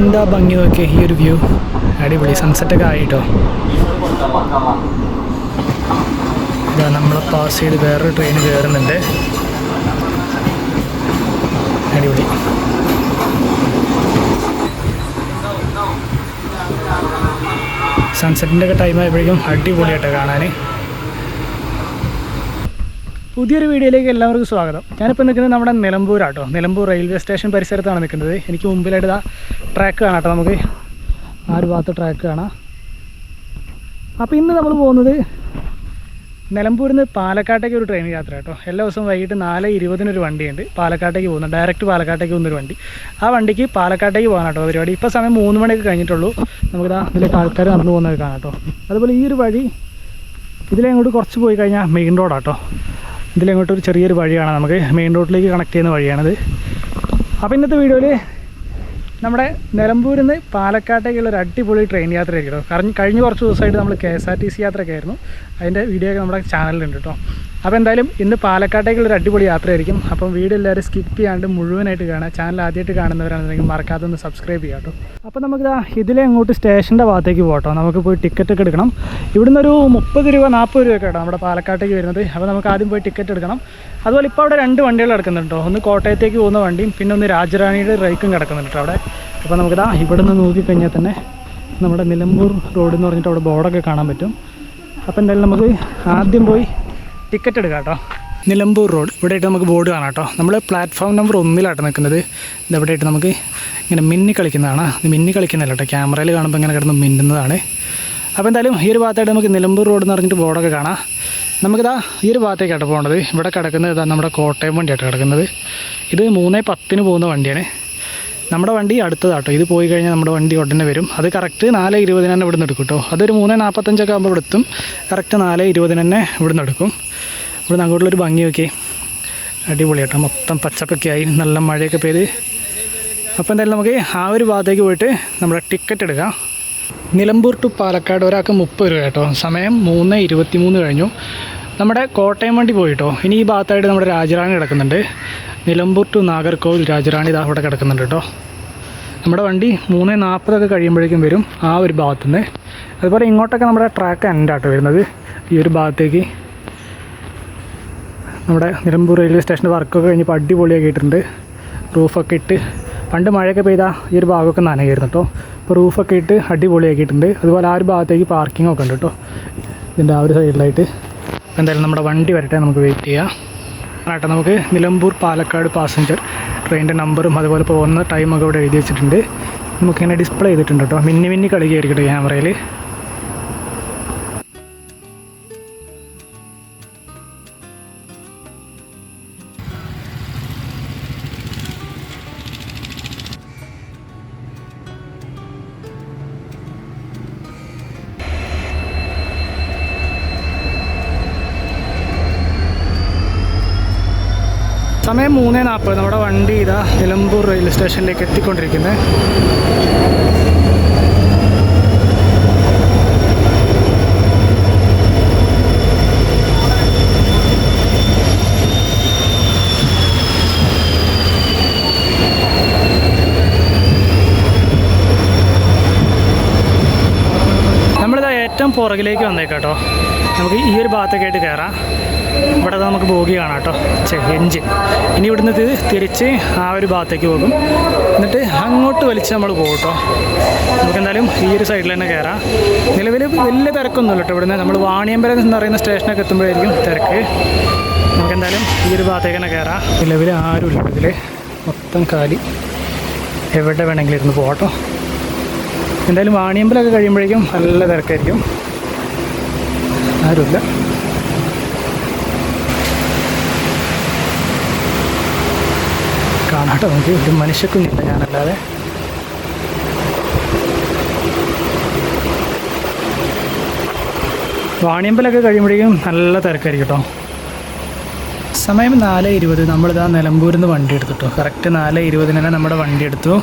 എന്താ ഭംഗി നോക്കിയേ ഈ ഒരു വ്യൂ. അടിപൊളി സൺസെറ്റൊക്കെ ആയിട്ടോ. ഇതാ നമ്മളെ പാസ് ചെയ്ത് വേറൊരു ട്രെയിൻ കയറുന്നുണ്ട്. അടിപൊളി. സൺസെറ്റിൻ്റെ ഒക്കെ ടൈം ആയപ്പോഴേക്കും അടിപൊളിയായിട്ടോ കാണാൻ. പുതിയൊരു വീഡിയോയിലേക്ക് എല്ലാവർക്കും സ്വാഗതം. ഞാനിപ്പോൾ നിൽക്കുന്നത് നമ്മുടെ നിലമ്പൂരാട്ടോ. നിലമ്പൂർ റെയിൽവേ സ്റ്റേഷൻ പരിസരത്താണ് നിൽക്കുന്നത്. എനിക്ക് മുമ്പിലായിട്ട് ഇതാ ട്രാക്ക് കാണാം കേട്ടോ. നമുക്ക് ആ ഒരു ഭാഗത്ത് ട്രാക്ക് കാണാം. അപ്പോൾ ഇന്ന് നമ്മൾ പോകുന്നത് നിലമ്പൂരിൽ നിന്ന് പാലക്കാട്ടേക്ക് ഒരു ട്രെയിൻ യാത്ര കേട്ടോ. എല്ലാ ദിവസവും വൈകിട്ട് 4:20 വണ്ടിയുണ്ട് പാലക്കാട്ടേക്ക് പോകുന്നത്. ഡയറക്റ്റ് പാലക്കാട്ടേക്ക് പോകുന്നൊരു വണ്ടി. ആ വണ്ടിക്ക് പാലക്കാട്ടേക്ക് പോകാൻ കേട്ടോ പരിപാടി. ഇപ്പോൾ സമയം 3 മണിയൊക്കെ കഴിഞ്ഞിട്ടുള്ളൂ. നമുക്കിതാ ഇതിലേക്ക് ആൾക്കാർ നടന്നു പോകുന്നത് കാണാം കേട്ടോ. അതുപോലെ ഈ ഒരു വഴി ഇതിലങ്ങോട്ട് കുറച്ച് പോയി കഴിഞ്ഞാൽ മെയിൻ റോഡാട്ടോ. ഇതിലങ്ങോട്ട് ഒരു ചെറിയൊരു വഴിയാണ്, നമുക്ക് മെയിൻ റോഡിലേക്ക് കണക്ട് ചെയ്യുന്ന വഴിയാണിത്. അപ്പോൾ ഇന്നത്തെ വീഡിയോയിൽ നമ്മുടെ നിലമ്പൂരിൽ നിന്ന് പാലക്കാട്ടേക്കുള്ള ഒരു അടിപൊളി ട്രെയിൻ യാത്ര ആയിരിക്കും കേട്ടോ. കഴിഞ്ഞ കുറച്ച് ദിവസമായിട്ട് നമ്മൾ KSRTC യാത്രയൊക്കെ ആയിരുന്നു. അതിൻ്റെ വീഡിയോ ഒക്കെ നമ്മുടെ ചാനലിലുണ്ട് കേട്ടോ. അപ്പോൾ എന്തായാലും ഇന്ന് പാലക്കാട്ടേക്കുള്ളൊരു അടിപൊളി യാത്രയായിരിക്കും. അപ്പം വീഡിയോ എല്ലാവരും സ്കിപ്പ് ചെയ്യാണ്ട് മുഴുവനായിട്ട് കാണാം. ചാനൽ ആദ്യമായിട്ട് കാണുന്നവരാണെന്നുണ്ടെങ്കിൽ മറക്കാതെ ഒന്ന് സബ്സ്ക്രൈബ് ചെയ്യാം കേട്ടോ. അപ്പോൾ നമുക്കിതാ ഇതിലെ അങ്ങോട്ട് സ്റ്റേഷൻ്റെ ഭാഗത്തേക്ക് പോകട്ടോ. നമുക്ക് പോയി ടിക്കറ്റൊക്കെ എടുക്കണം. ഇവിടുന്ന് ഒരു 30 രൂപ 40 രൂപയൊക്കെ കേട്ടോ നമ്മുടെ പാലക്കാട്ടേക്ക് വരുന്നത്. അപ്പോൾ നമുക്ക് ആദ്യം പോയി ടിക്കറ്റ് എടുക്കണം. അതുപോലെ ഇപ്പോൾ അവിടെ 2 വണ്ടികൾ കിടക്കുന്നുണ്ടോ. ഒന്ന് കോട്ടയത്തേക്ക് പോകുന്ന വണ്ടിയും പിന്നെ ഒന്ന് രാജറാണിയുടെ റൈക്കും കിടക്കുന്നുണ്ട് കേട്ടോ അവിടെ. അപ്പോൾ നമുക്കിതാ ഇവിടെ നിന്ന് നോക്കിക്കഴിഞ്ഞാൽ തന്നെ നമ്മുടെ നിലമ്പൂർ റോഡ് എന്ന് പറഞ്ഞിട്ട് അവിടെ ബോർഡൊക്കെ കാണാൻ പറ്റും. അപ്പോൾ എന്തായാലും നമുക്ക് ആദ്യം പോയി ടിക്കറ്റ് എടുക്കാം കേട്ടോ. നിലമ്പൂർ റോഡ് ഇവിടെയായിട്ട് നമുക്ക് ബോർഡ് കാണാം കേട്ടോ. നമ്മൾ പ്ലാറ്റ്ഫോം നമ്പർ 1 നിൽക്കുന്നത്. ഇതെവിടെയായിട്ട് നമുക്ക് ഇങ്ങനെ മിന്നി കളിക്കുന്നതാണ്. ഇത് മിന്നി കളിക്കുന്നില്ല കേട്ടോ, ക്യാമറയിൽ കാണുമ്പോൾ ഇങ്ങനെ കിടന്ന് മിന്നുന്നതാണ്. അപ്പോൾ എന്തായാലും ഈ ഒരു ഭാഗത്തായിട്ട് നമുക്ക് നിലമ്പൂർ റോഡ് എന്ന് പറഞ്ഞിട്ട് ബോർഡൊക്കെ കാണാം. നമുക്കിതാ ഈ ഒരു ഭാഗത്തേക്കാട്ടോ പോകേണ്ടത്. ഇവിടെ കിടക്കുന്നത് ഇതാ നമ്മുടെ കോട്ടയം വണ്ടിയായിട്ട് കിടക്കുന്നത്. ഇത് 3:10 പോകുന്ന വണ്ടിയാണ്. നമ്മുടെ വണ്ടി അടുത്തതാട്ടോ. ഇത് പോയി കഴിഞ്ഞാൽ നമ്മുടെ വണ്ടി ഉടനെ വരും. അത് കറക്റ്റ് 4:20 തന്നെ ഇവിടെ നിന്ന് എടുക്കും കേട്ടോ. അതൊരു 3:45 ആകുമ്പോൾ ഇവിടെ എത്തും. കറക്റ്റ് 4:20 തന്നെ ഇവിടെ നിന്ന് എടുക്കും. ഇവിടെ നിന്ന് അങ്ങോട്ടുള്ളൊരു ഭംഗി നോക്കി അടിപൊളിയാട്ടോ. മൊത്തം പച്ചപ്പൊക്കെ ആയി, നല്ല മഴയൊക്കെ പെയ്ത്. അപ്പോൾ എന്തായാലും നമുക്ക് ആ ഒരു ഭാഗത്തേക്ക് പോയിട്ട് നമ്മുടെ ടിക്കറ്റ് എടുക്കാം. നിലമ്പൂർ ടു പാലക്കാട് ഒരാൾക്ക് 30 രൂപ കേട്ടോ. സമയം 3:23 കഴിഞ്ഞു. നമ്മുടെ കോട്ടയം വണ്ടി പോയിട്ടോ. ഇനി ഈ ഭാഗത്തായിട്ട് നമ്മുടെ രാജറാണി കിടക്കുന്നുണ്ട്. നിലമ്പൂർ ടു നാഗർകോവിൽ രാജറാണി ഇതാ അവിടെ കിടക്കുന്നുണ്ട് കേട്ടോ. നമ്മുടെ വണ്ടി 3:40 കഴിയുമ്പോഴേക്കും വരും ആ ഒരു ഭാഗത്തുനിന്ന്. അതുപോലെ ഇങ്ങോട്ടൊക്കെ നമ്മുടെ ട്രാക്ക് എൻഡാട്ടോ വരുന്നത്. ഈ ഒരു ഭാഗത്തേക്ക് നമ്മുടെ നിലമ്പൂർ റെയിൽവേ സ്റ്റേഷൻ്റെ വർക്കൊക്കെ കഴിഞ്ഞപ്പോൾ അടിപൊളിയാക്കി ഇട്ടിട്ടുണ്ട്. റൂഫൊക്കെ ഇട്ട്, പണ്ട് മഴയൊക്കെ പെയ്താൽ ഈ ഒരു ഭാഗമൊക്കെ നനയായിരുന്നു കേട്ടോ. ഇപ്പോൾ റൂഫൊക്കെ ഇട്ട് അടിപൊളിയാക്കിയിട്ടുണ്ട്. അതുപോലെ ആ ഒരു ഭാഗത്തേക്ക് പാർക്കിങ്ങൊക്കെ ഉണ്ട് കേട്ടോ ഇതിൻ്റെ ആ ഒരു സൈഡിലായിട്ട്. എന്തായാലും നമ്മുടെ വണ്ടി വരട്ടെ, നമുക്ക് വെയിറ്റ് ചെയ്യാം. ആട്ടെ, നമുക്ക് നിലമ്പൂർ പാലക്കാട് പാസഞ്ചർ ട്രെയിനിൻ്റെ നമ്പറും അതുപോലെ പോകുന്ന ടൈമൊക്കെ ഇവിടെ എഴുതി വെച്ചിട്ടുണ്ട്. നമുക്കിങ്ങനെ ഡിസ്പ്ലേ ചെയ്തിട്ടുണ്ട് കേട്ടോ. മിന്നി കളിക്കുകയായിരിക്കട്ടെ ക്യാമറയിൽ. സമയം 3:40. നമ്മുടെ വണ്ടി ഇതാ നിലമ്പൂർ റെയിൽവേ സ്റ്റേഷനിലേക്ക് എത്തിക്കൊണ്ടിരിക്കുന്നത്. നമ്മളിതാ ഏറ്റവും പുറകിലേക്ക് വന്നേക്കാട്ടോ. നമുക്ക് ഈ ഒരു ഭാഗത്തേക്കായിട്ട് കയറാം. ഇവിടെ നമുക്ക് ബോഗി കാണാം കേട്ടോ, എൻജിൻ. ഇനി ഇവിടുന്ന് തിരിച്ച് ആ ഒരു ഭാഗത്തേക്ക് പോകും. എന്നിട്ട് അങ്ങോട്ട് വലിച്ച് നമ്മൾ പോകും കേട്ടോ. നമുക്കെന്തായാലും ഈ ഒരു സൈഡിൽ തന്നെ കയറാം. നിലവിൽ വലിയ തിരക്കൊന്നുമില്ല കേട്ടോ. ഇവിടുന്ന് നമ്മൾ വാണിയമ്പലം എന്ന് പറയുന്ന സ്റ്റേഷനൊക്കെ എത്തുമ്പോഴായിരിക്കും തിരക്ക്. നമുക്കെന്തായാലും ഈ ഒരു ഭാഗത്തേക്ക് തന്നെ കയറാം. നിലവിൽ ആരുമില്ല ഇതിൽ, മൊത്തം കാലി. എവിടെ വേണമെങ്കിലും ഇരുന്ന് പോകാം കേട്ടോ. എന്തായാലും വാണിയമ്പലമൊക്കെ കഴിയുമ്പോഴേക്കും നല്ല തിരക്കായിരിക്കും. ആരുമില്ല. കാണാട്ടോ, നമുക്ക് ഒരു മനുഷ്യക്കുന്നില്ല ഞാനല്ലാതെ. വാണിയമ്പലമൊക്കെ കഴിയുമ്പോഴേക്കും നല്ല തിരക്കായിരിക്കും കേട്ടോ. സമയം 4:20. നമ്മളിതാ നിലമ്പൂരിൽ നിന്ന് വണ്ടി എടുത്തിട്ടോ. കറക്റ്റ് 4:20 തന്നെ നമ്മുടെ വണ്ടി എടുത്തു.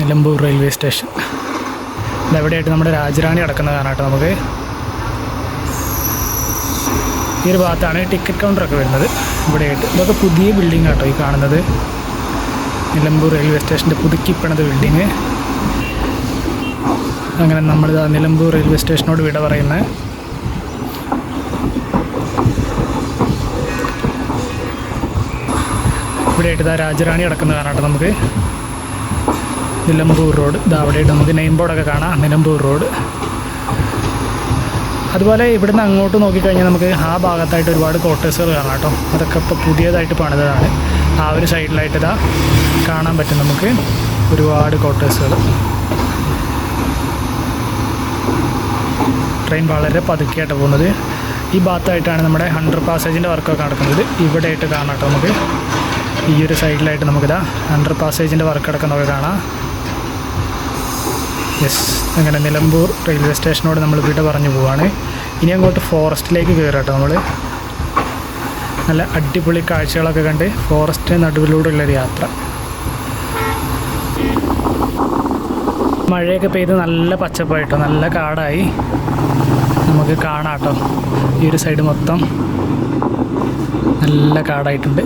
നിലമ്പൂർ റെയിൽവേ സ്റ്റേഷൻ ഇതെവിടെയായിട്ട് നമ്മുടെ രാജറാണി കിടക്കുന്നത് കാണാട്ടോ. നമുക്ക് ഈ ഒരു ഭാഗത്താണ് ടിക്കറ്റ് കൗണ്ടറൊക്കെ വരുന്നത്. ഇവിടെയായിട്ട് ഇതൊക്കെ പുതിയ ബിൽഡിംഗ് ആട്ടോ ഈ കാണുന്നത്. നിലമ്പൂർ റെയിൽവേ സ്റ്റേഷൻ്റെ പുതുക്കിപ്പണത് ബിൽഡിങ്. അങ്ങനെ നമ്മളിതാ നിലമ്പൂർ റെയിൽവേ സ്റ്റേഷനോട് വിട പറയുന്നത്. ഇവിടെ ആയിട്ട് ഇതാ രാജറാണി കിടക്കുന്നത് കാണാം കേട്ടോ നമുക്ക്. നിലമ്പൂർ റോഡ് ഇതാ അവിടെയായിട്ട് നമുക്ക് നെയിം ബോർഡൊക്കെ കാണാം, നിലമ്പൂർ റോഡ്. അതുപോലെ ഇവിടുന്ന് അങ്ങോട്ട് നോക്കിക്കഴിഞ്ഞാൽ നമുക്ക് ആ ഭാഗത്തായിട്ട് ഒരുപാട് ക്വാർട്ടേഴ്സുകൾ കാണാം കേട്ടോ. അതൊക്കെ ഇപ്പോൾ പുതിയതായിട്ട് പണിതതാണ്. ആ ഒരു സൈഡിലായിട്ട് ഇതാ കാണാൻ പറ്റും നമുക്ക് ഒരുപാട് ക്വാർട്ടേഴ്സുകൾ. ട്രെയിൻ വളരെ പതുക്കെയായിട്ട് പോകുന്നത്. ഈ ഭാഗത്തായിട്ടാണ് നമ്മുടെ അണ്ടർ പാസേജിൻ്റെ വർക്കൊക്കെ നടക്കുന്നത്. ഇവിടെ ആയിട്ട് കാണാം കേട്ടോ നമുക്ക്. ഈ ഒരു സൈഡിലായിട്ട് നമുക്കിതാ അണ്ടർ പാസേജിൻ്റെ വർക്ക് നടക്കുന്നതൊക്കെ കാണാം. യെസ്, അങ്ങനെ നിലമ്പൂർ റെയിൽവേ സ്റ്റേഷനോട് നമ്മൾ വിട പറഞ്ഞു പോവാണ്. ഇനി അങ്ങോട്ട് ഫോറസ്റ്റിലേക്ക് കയറാം കേട്ടോ നമ്മൾ. നല്ല അടിപൊളി കാഴ്ചകളൊക്കെ കണ്ട് ഫോറസ്റ്റിന് നടുവിലൂടെയുള്ളൊരു യാത്ര. മഴയൊക്കെ പെയ്ത് നല്ല പച്ചപ്പായിട്ടോ, നല്ല കാടായി നമുക്ക് കാണാം കേട്ടോ. ഈ ഒരു സൈഡ് മൊത്തം നല്ല കാടായിട്ടുണ്ട്.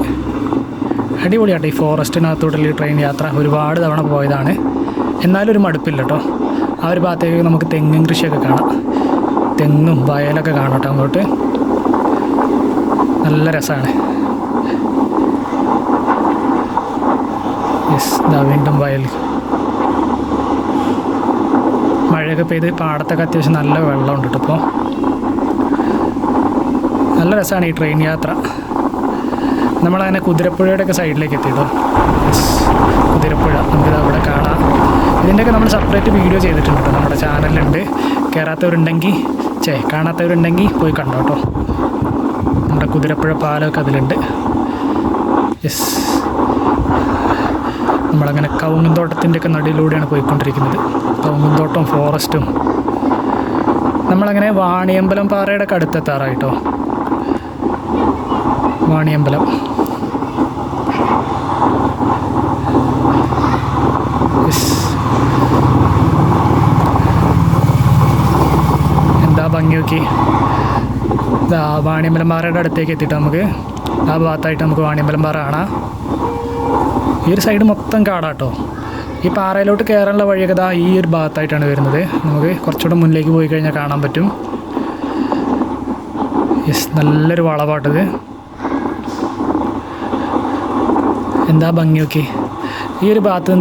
അടിപൊളിയാട്ടോ ഈ ഫോറസ്റ്റിനകത്തോട്ടുള്ള ട്രെയിൻ യാത്ര. ഒരുപാട് തവണ പോയതാണ്, എന്നാലും ഒരു മടുപ്പില്ല കേട്ടോ. ആ ഒരു ഭാഗത്തേക്ക് നമുക്ക് തെങ്ങും കൃഷിയൊക്കെ കാണാം, തെങ്ങും വയലൊക്കെ കാണാം കേട്ടോ അങ്ങോട്ട്. നല്ല രസമാണ്. യെസ്, ഇതാ വീണ്ടും വയൽ. മഴയൊക്കെ പെയ്ത് പാടത്തൊക്കെ അത്യാവശ്യം നല്ല വെള്ളമുണ്ട് കേട്ടോ. ഇപ്പോൾ നല്ല രസമാണ് ഈ ട്രെയിൻ യാത്ര. നമ്മളങ്ങനെ കുതിരപ്പുഴയുടെയൊക്കെ സൈഡിലേക്ക് എത്തിയിട്ടോ. യെസ്, കുതിരപ്പുഴ നമുക്കിത് അവിടെ കാണാം. ഇതിൻ്റെയൊക്കെ നമ്മൾ സെപ്പറേറ്റ് വീഡിയോ ചെയ്തിട്ടുണ്ട് കേട്ടോ, നമ്മുടെ ചാനലിലുണ്ട്. കയറാത്തവരുണ്ടെങ്കിൽ കാണാത്തവരുണ്ടെങ്കിൽ പോയി കണ്ടോ കേട്ടോ. നമ്മുടെ കുതിരപ്പുഴ പാലമൊക്കെ അതിലുണ്ട്. യെസ്, നമ്മളങ്ങനെ കവുങ്ങുന്തോട്ടത്തിൻ്റെയൊക്കെ നടുവിലൂടെയാണ് പോയിക്കൊണ്ടിരിക്കുന്നത്. കവുങ്ങുന്തോട്ടം, ഫോറസ്റ്റും. നമ്മളങ്ങനെ വാണിയമ്പലം പാറയുടെ ഒക്കെ അടുത്തെത്താറായിട്ടോ. വാണിയമ്പലം എന്താ ഭംഗി നോക്കി. ഇതാ വാണിയമ്പലം പാറയുടെ അടുത്തേക്ക് എത്തിയിട്ട് നമുക്ക് ആ ഭാഗത്തായിട്ട് നമുക്ക് വാണിയമ്പലം പാറ കാണാം. ഈ ഒരു സൈഡ് മൊത്തം കാടാട്ടോ. ഈ പാറയിലോട്ട് കയറാനുള്ള വഴിയൊക്കെ ഇതാ ഈ ഒരു ഭാഗത്തായിട്ടാണ് വരുന്നത്. നമുക്ക് കുറച്ചുകൂടെ മുന്നിലേക്ക് പോയി കഴിഞ്ഞാൽ കാണാൻ പറ്റും. യെസ്, നല്ലൊരു വളവാട്ടത്. എന്താ ഭംഗി നോക്കി. ഈ ഒരു ഭാഗത്ത്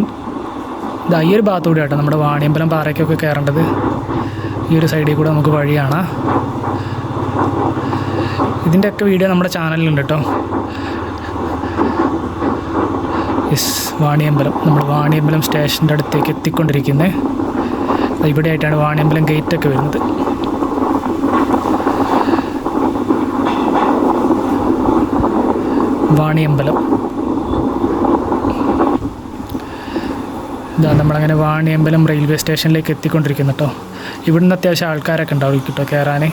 ഇതാ ഈ ഒരു ഭാഗത്തുകൂടെ ആട്ടോ നമ്മുടെ വാണിയമ്പലം പാറയ്ക്കൊക്കെ കയറേണ്ടത്. ഈ ഒരു സൈഡിൽ കൂടെ നമുക്ക് വഴി കാണാം. ഇതിൻ്റെയൊക്കെ വീഡിയോ നമ്മുടെ ചാനലിലുണ്ട് കേട്ടോ. യെസ്, വാണിയമ്പലം. നമ്മൾ വാണിയമ്പലം സ്റ്റേഷൻ്റെ അടുത്തേക്ക് എത്തിക്കൊണ്ടിരിക്കുന്നത്. ഇവിടെ ആയിട്ടാണ് വാണിയമ്പലം ഗേറ്റൊക്കെ വരുന്നത്. വാണിയമ്പലം ഇതാ നമ്മളങ്ങനെ വാണിയമ്പലം റെയിൽവേ സ്റ്റേഷനിലേക്ക് എത്തിക്കൊണ്ടിരിക്കുന്നു കേട്ടോ. ഇവിടുന്ന് അത്യാവശ്യം ആൾക്കാരൊക്കെ ഉണ്ടാവും കേട്ടോ കയറാൻ.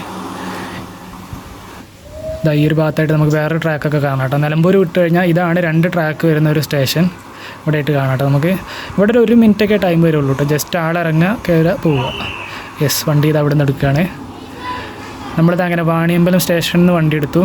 ഇതാ ഈ ഒരു ഭാഗത്തായിട്ട് നമുക്ക് വേറൊരു ട്രാക്കൊക്കെ കാണാം കേട്ടോ. നിലമ്പൂർ വിട്ട് കഴിഞ്ഞാൽ ഇതാണ് 2 ട്രാക്ക് വരുന്ന ഒരു സ്റ്റേഷൻ. ഇവിടെ ആയിട്ട് കാണാം കേട്ടോ നമുക്ക്. ഇവിടെ ഒരു 1 മിനിറ്റൊക്കെ ടൈം വരുള്ളൂ കേട്ടോ. ജസ്റ്റ് ആളിറങ്ങുക, കയറുക, പോവുക. യെസ്, വണ്ടി ഇത് അവിടെ നിന്ന് എടുക്കുകയാണ്. നമ്മളിത് അങ്ങനെ വാണിയമ്പലം സ്റ്റേഷനിൽ നിന്ന് വണ്ടി എടുത്തു.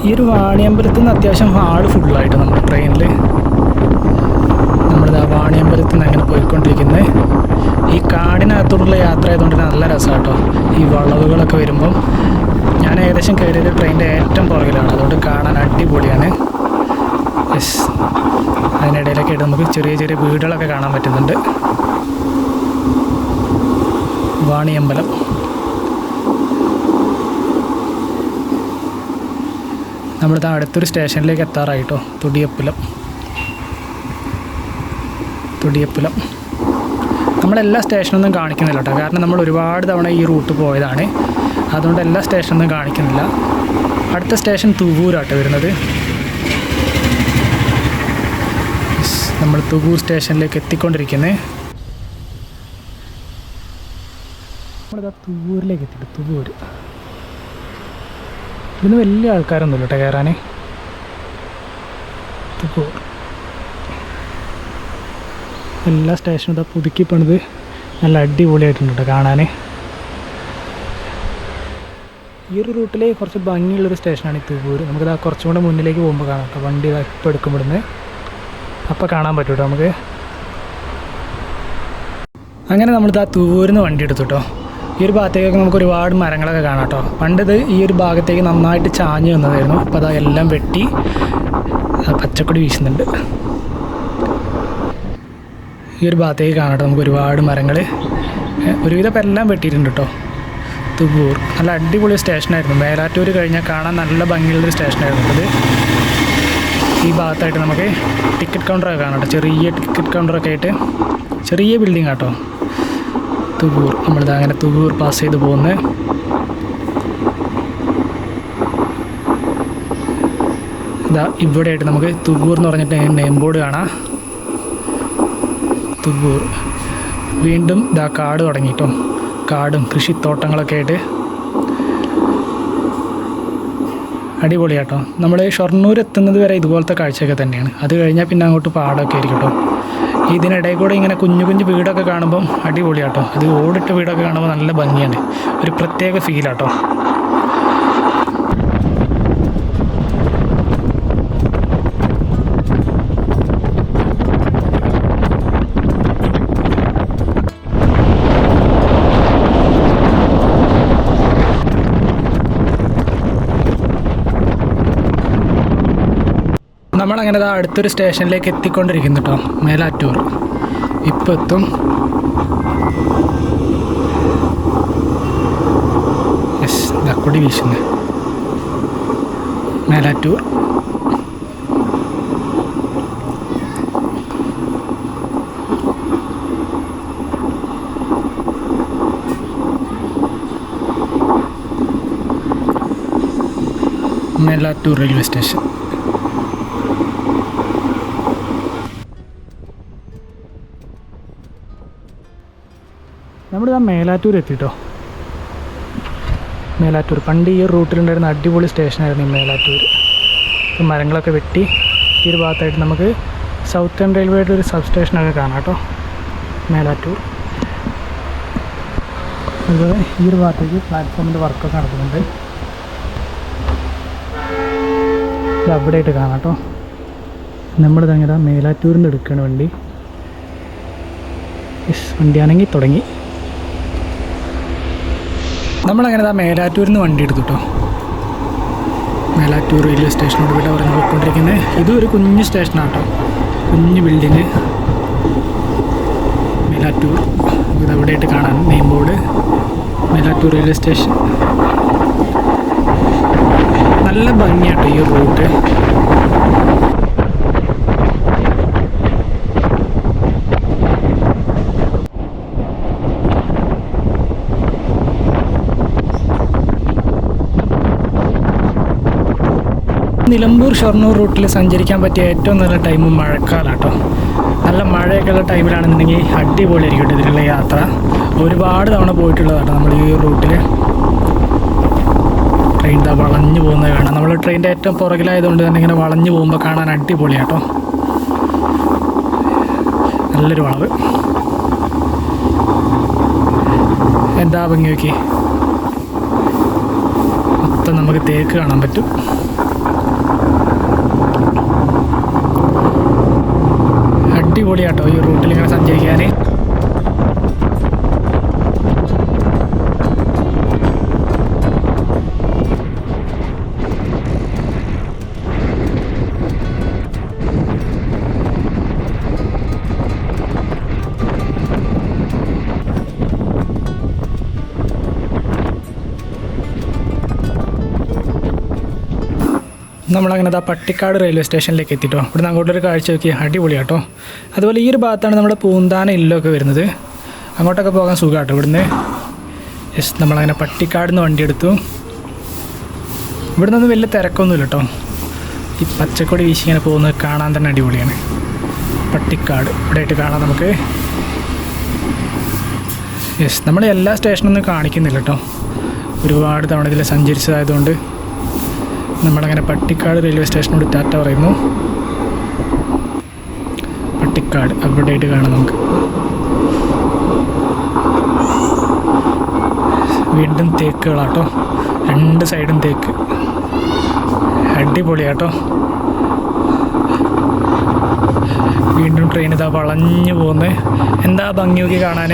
ഈ ഒരു വാണിയമ്പലത്തിൽ നിന്ന് അത്യാവശ്യം ആള് ഫുള്ളായിട്ട് നമ്മുടെ ട്രെയിനിൽ. നമ്മളിത് ആ വാണിയമ്പലത്തിൽ നിന്ന് അങ്ങനെ പോയിക്കൊണ്ടിരിക്കുന്നത്. ഈ കാടിനകത്തോടുള്ള യാത്ര ആയതുകൊണ്ട് നല്ല രസമാണ് കേട്ടോ. ഈ വളവുകളൊക്കെ വരുമ്പം ഞാൻ ഏകദേശം കയറിയത് ട്രെയിനിൻ്റെ ഏറ്റവും പുറകിലാണ്, അതുകൊണ്ട് കാണാൻ അടിപൊളിയാണ്. യെസ്, അതിനിടയിലൊക്കെ ആയിട്ട് നമുക്ക് ചെറിയ ചെറിയ വീടുകളൊക്കെ കാണാൻ പറ്റുന്നുണ്ട്. വാണിയമ്പലം നമ്മളിത് അടുത്തൊരു സ്റ്റേഷനിലേക്ക് എത്താറായിട്ടോ. തുടിയപ്പുലം. നമ്മളെല്ലാ സ്റ്റേഷനൊന്നും കാണിക്കുന്നില്ല കേട്ടോ, കാരണം നമ്മൾ ഒരുപാട് തവണ ഈ റൂട്ട് പോയതാണ്. അതുകൊണ്ട് എല്ലാ സ്റ്റേഷനൊന്നും കാണിക്കുന്നില്ല. അടുത്ത സ്റ്റേഷൻ തുവൂരാട്ടോ വരുന്നത്. നമ്മൾ തുവൂർ സ്റ്റേഷനിലേക്ക് എത്തിക്കൊണ്ടിരിക്കുന്നത്. നമ്മളിതാ തുവൂരിലേക്ക് എത്തിയിട്ട് തുവൂർ ഇന്ന് വലിയ ആൾക്കാരൊന്നുമില്ല കേട്ടോ കയറാൻ. തുവൂർ എല്ലാ സ്റ്റേഷനും ഇതാ പുതുക്കി പണിത് നല്ല അടിപൊളിയായിട്ടുണ്ട് കേട്ടോ കാണാൻ. ഈ ഒരു റൂട്ടിൽ കുറച്ച് ഭംഗിയുള്ളൊരു സ്റ്റേഷനാണ് ഈ തുവൂർ. നമുക്കിതാ കുറച്ചും കൂടെ മുന്നിലേക്ക് പോകുമ്പോൾ കാണാം കേട്ടോ. വണ്ടി ഇപ്പോൾ എടുക്കുമ്പോഴന്ന് അപ്പോൾ കാണാൻ പറ്റും കേട്ടോ നമുക്ക്. അങ്ങനെ നമ്മളിതാ തുവൂരിൽ നിന്ന് വണ്ടി എടുത്തു കേട്ടോ. ഈ ഒരു ഭാഗത്തേക്കൊക്കെ നമുക്ക് ഒരുപാട് മരങ്ങളൊക്കെ കാണാം കേട്ടോ. പണ്ടിത് ഈ ഒരു ഭാഗത്തേക്ക് നന്നായിട്ട് ചാഞ്ഞ് വന്നതായിരുന്നു. അപ്പോൾ അതാ എല്ലാം വെട്ടി പച്ചക്കൊടി വീശുന്നുണ്ട്. ഈ ഒരു ഭാഗത്തേക്ക് കാണാം കേട്ടോ നമുക്ക് ഒരുപാട് മരങ്ങൾ. ഒരുവിധം എല്ലാം വെട്ടിയിട്ടുണ്ട് കേട്ടോ. തുവൂർ നല്ല അടിപൊളി സ്റ്റേഷനായിരുന്നു. മേലാറ്റൂർ കഴിഞ്ഞാൽ കാണാൻ നല്ല ഭംഗിയുള്ളൊരു സ്റ്റേഷനായിരുന്നു അത്. ഈ ഭാഗത്തായിട്ട് നമുക്ക് ടിക്കറ്റ് കൗണ്ടറൊക്കെ കാണാം കേട്ടോ. ചെറിയ ടിക്കറ്റ് കൗണ്ടറൊക്കെ ആയിട്ട് ചെറിയ ബിൽഡിംഗ് കേട്ടോ തുവൂർ. നമ്മളിത് അങ്ങനെ തുവൂർ പാസ് ചെയ്ത് പോകുന്നത്. ഇതാ ഇവിടെയായിട്ട് നമുക്ക് തുവൂർ എന്ന് പറഞ്ഞിട്ട് നെയിം ബോർഡ് കാണാം. തുവൂർ വീണ്ടും ഇതാ കാട് തുടങ്ങിയിട്ടോ. കാടും കൃഷിത്തോട്ടങ്ങളൊക്കെ ആയിട്ട് അടിപൊളിയാട്ടോ. നമ്മൾ ഷൊർണൂർ എത്തുന്നത് വരെ ഇതുപോലത്തെ കാഴ്ചയൊക്കെ തന്നെയാണ്. അത് കഴിഞ്ഞാൽ പിന്നെ അങ്ങോട്ട് പാടമൊക്കെ ആയിരിക്കും കേട്ടോ. ഇതിനിടയിൽ കൂടെ ഇങ്ങനെ കുഞ്ഞു കുഞ്ഞു വീടൊക്കെ കാണുമ്പം അടിപൊളിയാട്ടോ. അത് ഓടിട്ട വീടൊക്കെ കാണുമ്പോൾ നല്ല ഭംഗിയാണ്. ഒരു പ്രത്യേക ഫീലാട്ടോ. നമ്മളങ്ങനെ അടുത്തൊരു സ്റ്റേഷനിലേക്ക് എത്തിക്കൊണ്ടിരിക്കുന്നു കേട്ടോ. മേലാറ്റൂർ ഇപ്പോൾ എത്തും. യെസ് കൊടി വീശുന്നത് മേലാറ്റൂർ. Melattur railway station. നമ്മളിതാ മേലാറ്റൂർ എത്തിട്ടോ. മേലാറ്റൂർ പണ്ട് ഈ റൂട്ടിലുണ്ടായിരുന്ന അടിപൊളി സ്റ്റേഷനായിരുന്നു ഈ മേലാറ്റൂർ. ഇപ്പം മരങ്ങളൊക്കെ വെട്ടി ഈ ഒരു ഭാഗത്തായിട്ട് നമുക്ക് സൗത്തേൺ റെയിൽവേയുടെ ഒരു സബ് സ്റ്റേഷനൊക്കെ കാണാം കേട്ടോ മേലാറ്റൂർ. അതുപോലെ ഈ ഒരു ഭാഗത്തേക്ക് പ്ലാറ്റ്ഫോമിൻ്റെ വർക്കൊക്കെ നടക്കുന്നുണ്ട്. ഇത് അവിടെയായിട്ട് കാണാം കേട്ടോ. നമ്മളിതങ്ങനെ മേലാറ്റൂരിൽ നിന്ന് എടുക്കുകയാണ് വണ്ടി. വണ്ടിയാണെങ്കിൽ തുടങ്ങി. നമ്മളങ്ങനെ മേലാറ്റൂരിൽ നിന്ന് വണ്ടി എടുത്തു കേട്ടോ. മേലാറ്റൂർ റെയിൽവേ സ്റ്റേഷനോട് ഇവിടെ പറഞ്ഞ് പോയിക്കൊണ്ടിരിക്കുന്നത്. ഇതും ഒരു കുഞ്ഞ് സ്റ്റേഷനാണ് കേട്ടോ. കുഞ്ഞ് ബിൽഡിങ് മേലാറ്റൂർ. ഇത് അവിടെയായിട്ട് കാണാൻ name board Melattur railway station. നല്ല ഭംഗിയാട്ടോ ഈ റൂട്ട്. നിലമ്പൂർ ഷൊർണൂർ റൂട്ടിൽ സഞ്ചരിക്കാൻ പറ്റിയ ഏറ്റവും നല്ല ടൈം മഴക്കാലം കേട്ടോ. നല്ല മഴയൊക്കെ ഉള്ള ടൈമിലാണെന്നുണ്ടെങ്കിൽ അടിപൊളിയായിരിക്കും ഇതിലുള്ള യാത്ര. ഒരുപാട് തവണ പോയിട്ടുള്ളതാണ് നമ്മൾ ഈ റൂട്ടിൽ. ട്രെയിൻ ഇതാ വളഞ്ഞു പോകുന്നത് കാണാം. നമ്മൾ ട്രെയിനിൻ്റെ ഏറ്റവും പുറകിലായതുകൊണ്ട് തന്നെ ഇങ്ങനെ വളഞ്ഞു പോകുമ്പോൾ കാണാൻ അടിപൊളിയാട്ടോ. നല്ലൊരു വളവ്. എന്താ ഭംഗി നോക്കി. മൊത്തം നമുക്ക് തേക്ക് കാണാൻ പറ്റും. അടിപൊളിയാട്ടോ ഈ റൂട്ടിൽ ഇങ്ങനെ സഞ്ചരിക്കാൻ. നമ്മളങ്ങനെ പട്ടിക്കാട് റെയിൽവേ സ്റ്റേഷനിലേക്ക് എത്തിട്ടോ. ഇവിടുന്ന് അങ്ങോട്ടൊരു കാഴ്ച നോക്കി അടിപൊളിയാട്ടോ. അതുപോലെ ഈ ഒരു ഭാഗത്താണ് നമ്മുടെ പൂന്താന ഇല്ലൊക്കെ വരുന്നത്. അങ്ങോട്ടൊക്കെ പോകാൻ സുഖമാട്ടോ ഇവിടുന്ന്. യെസ് നമ്മളങ്ങനെ പട്ടിക്കാട് നിന്ന് വണ്ടി എടുത്തു. ഇവിടുന്നൊന്നും വലിയ തിരക്കൊന്നുമില്ല കേട്ടോ. ഈ പച്ചക്കൊടി വീശി ഇങ്ങനെ പോകുന്നത് കാണാൻ തന്നെ അടിപൊളിയാണ്. പട്ടിക്കാട് ഇവിടെ ആയിട്ട് കാണാം നമുക്ക്. യെസ്, നമ്മൾ എല്ലാ സ്റ്റേഷനൊന്നും കാണിക്കുന്നില്ല കേട്ടോ, ഒരുപാട് തവണ ഇതിൽ സഞ്ചരിച്ചതായതുകൊണ്ട് നമ്മളങ്ങനെ പട്ടിക്കാട് റെയിൽവേ സ്റ്റേഷനോട് ടാറ്റ പറയുന്നു. പട്ടിക്കാട് അവിടെ ആയിട്ട് കാണാം നമുക്ക്. വീണ്ടും തേക്കുകളാട്ടോ, രണ്ട് സൈഡും തേക്ക്, അടിപൊളിയാട്ടോ. വീണ്ടും ട്രെയിൻ ഇതാ വളഞ്ഞു പോകുന്നത്, എന്താ ഭംഗി നോക്കി കാണാൻ.